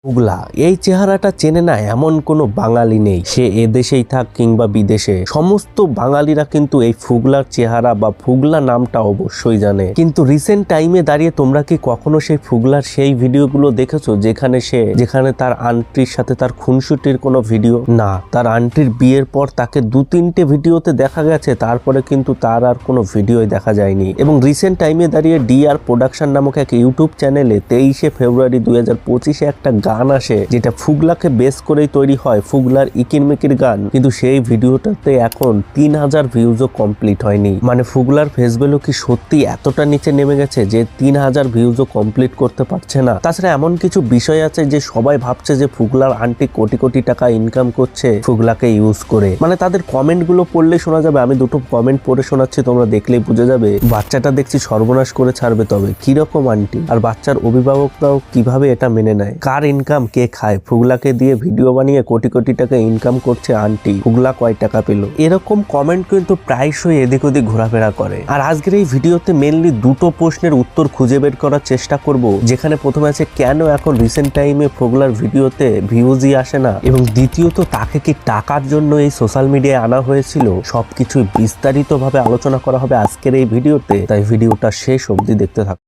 ফুগলা এই চেহারাটা চেনে না এমন কোনো বাঙালি নেই, সে এদেশেই থাক কিংবা বিদেশে। সমস্ত বাঙালিরা কিন্তু এই ফুগলার চেহারা বা ফুগলা নামটা অবশ্যই জানে। কিন্তু রিসেন্ট টাইমে দাঁড়িয়ে তোমরা কি কখনো সেই ফুগলার সেই ভিডিওগুলো দেখেছো যেখানে তার আন্টির সাথে তার খুনসুটির কোনো ভিডিও? না, তার আন্টির বিয়ের পর তাকে 2-3টে ভিডিওতে দেখা গেছে, তারপরে কিন্তু তার আর কোনো ভিডিওই দেখা যায়নি। এবং রিসেন্ট টাইমে দাঁড়িয়ে ডিআর প্রোডাকশন নামক এক ইউটিউব চ্যানেলে 23শে ফেব্রুয়ারি 2025 একটা গান আসে, যেটা ফুগলাকে বেস করেই তৈরি হয়, ফুগলার ইকিরমিকির গান। কিন্তু সেই ভিডিওটাতে এখন 3000 ভিউজও কমপ্লিট হয়নি। মানে ফুগলার ফেস ভ্যালু কি সত্যি এতটা নিচে নেমে গেছে যে 3000 ভিউজও কমপ্লিট করতে পারছে না? তাছাড়া এমন কিছু বিষয় আছে যে সবাই ভাবছে যে ফুগলার আন্টি কোটি কোটি টাকা ইনকাম করছে ফুগলাকে ইউজ করে। মানে তাদের কমেন্ট গুলো পড়লে শোনা যাবে, আমি দুটো কমেন্ট পড়ে শোনাচ্ছি, তোমরা দেখলেই বুঝে যাবে। বাচ্চাটা দেখছি সর্বনাশ করে ছাড়বে, তবে কিরকম আন্টি আর বাচ্চার অভিভাবকরাও কিভাবে এটা মেনে নেয়? কার ইনকাম কে খায়? ফুগলাকে দিয়ে ভিডিও বানিয়ে কোটি কোটি টাকা ইনকাম করছে আন্টি, ফুগলা কয় টাকা পেল? এরকম কমেন্ট কিন্তু প্রায়শই এদিক ওদিক ঘোরাফেরা করে। আর আজকের এই ভিডিওতে মেনলি দুটো প্রশ্নের উত্তর খুঁজে বের করার চেষ্টা করব। যেখানে প্রথমে আছে কেন এখন রিসেন্ট টাইমে ফুগলার ভিডিওতে ভিউজই আসে না, এবং দ্বিতীয়ত তাকে কি টাকার জন্য এই সোশ্যাল মিডিয়ায় আনা হয়েছিল। সবকিছু বিস্তারিত ভাবে আলোচনা করা হবে আজকের এই ভিডিওতে, তাই ভিডিওটা শেষ অবধি দেখতে থাকুন।